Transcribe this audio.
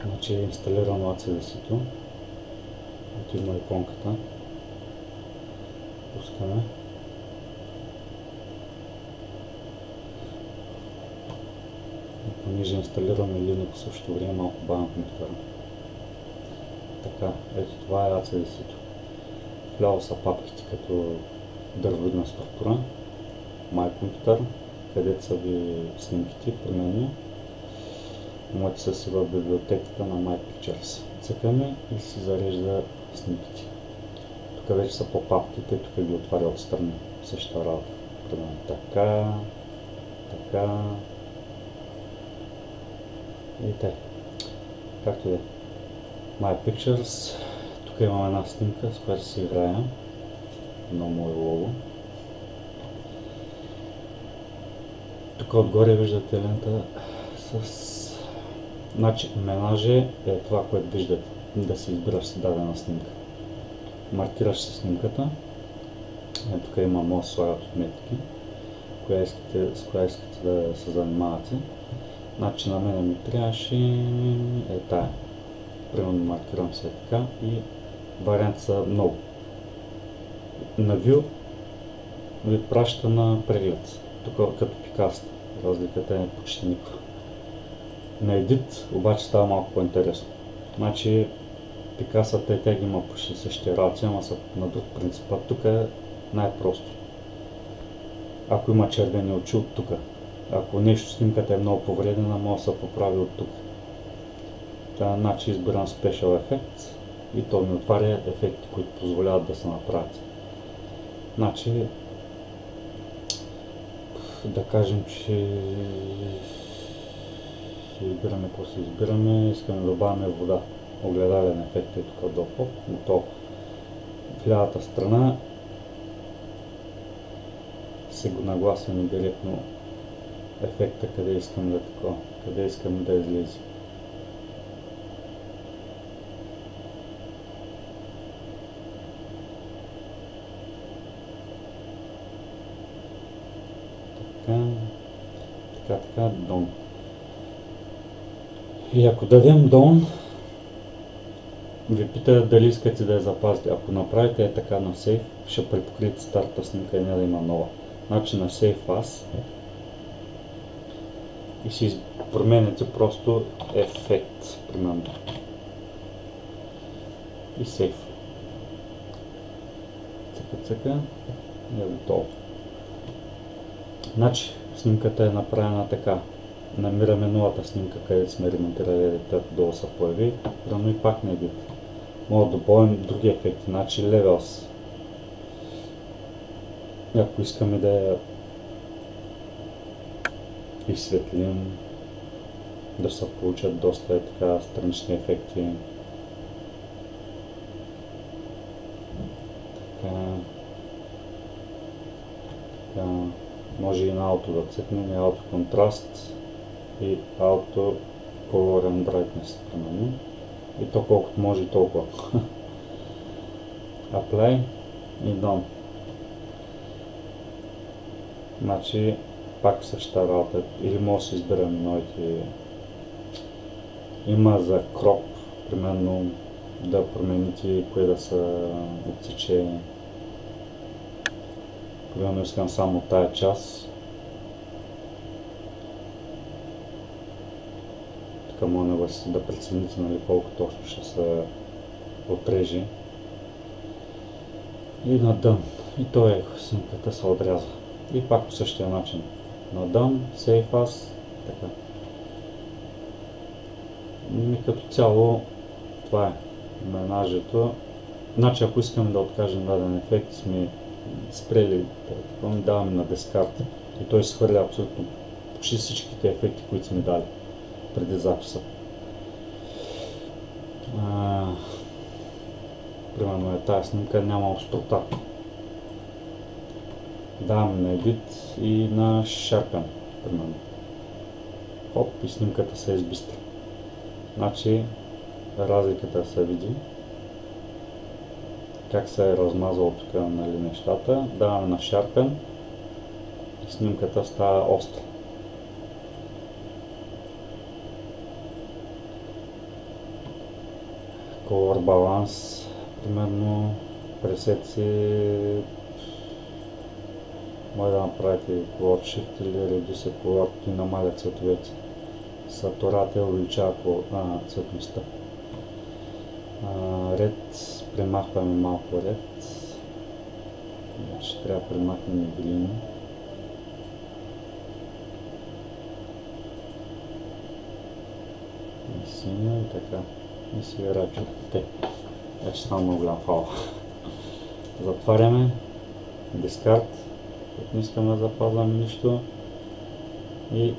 Значи е инсталирано ACDC-то. Ето има иконката. Пускаме. И понеже инсталираме Linux в същото време малко бавен компютъра. Така, ето това е ACDC-то. Вляво са папките като дървидна структура. My Computer, където са ви снимките, примерно. Моите са си в библиотеката на My Pictures. Цъкаме и си зарежда снимките. Тук вече са по папките, тук ги отваря отстрани. Същата работа. Примерно така, така и така. Както и да е. My Pictures. Тук имам една снимка, с която си играя. Едно мое лого. Тук отгоре виждате лента с... Значи, менаже е това, което виждате, да си избираш си дадена снимка. Маркираш си снимката. Тук има може да слагат отметки, с коя искате да се занимавате. Значи на мен ми трябваше тая. Примерно маркирам се така и варианти са много. На View ви праща на преглед, тук като Picasa. Разликата е почти никаква. На Edit обаче става малко по-интересно. Значи Picasa тя ги има почти същия работи, ама са на друг принцип. Тук е най-просто. Ако има червени очи от тук, ако нещо снимката е много повредена, може да се поправи от тук. Значи избирам Special Effects и то ми отваря ефекти, които позволяват да се направят. Значи да кажем, че избираме какво си избираме, искаме да добавяме вода. Огледален ефект е тук долу, готово. В лявата страна се го нагласваме директно ефекта, къде искаме да такова, къде искаме да излезе. Така, Done. И ако дадем Done, ви пита дали искате да я запазите. Ако направите така на Save, ще препокриете старата снимка и няма да има нова. Значи на Save As и си променяте просто ефект, примерно. И Save. Цъка и е готово. Значи снимката е направена така. Намираме новата снимка, където сме ремонтирали, долу се появи, но и пак не е бит. Мога да добавим други ефекти, значи Levels. Ако искаме да я изсветлим, да се получат доста така странични ефекти. Така. Може и на ауто да цъкнем, и ауто контраст и ауто color and brightness, примерно. И то колкото може толкова. Apply и Done. Значи пак същата работа, или може да се изберем новите. Има за Crop, примерно да промените кое да се отсече. Примерно искам само тая част. Тук може да прецените колко точно ще се отреже. И на Done. И то е, снимката се отрязва. И пак по същия начин. На Done, Save As, така. И като цяло това е менажето. Значи ако искаме да откажем даден ефект, сме спрели, даваме на Discard и той се хвърля абсолютно почти всичките ефекти, които сме дали преди записа. Примерно тази снимка няма острота. Даваме на Edit и на Sharpen, примерно. Хоп, и снимката се избистри. Значи разликата се види. Как се е размазало тук, нали, нещата. Даваме на Sharpen и снимката става остра. color баланс, примерно пресетси, може да направите color shift или reduce color и намаля цветовете. Сатурация увеличава цветността. Ред, премахваме малко ред. Ще трябва да премахнем green. И синя и така. И сега рачуките. Вече става много голям фал. Затваряме. Discard. Тук не искаме да запазваме нищо. И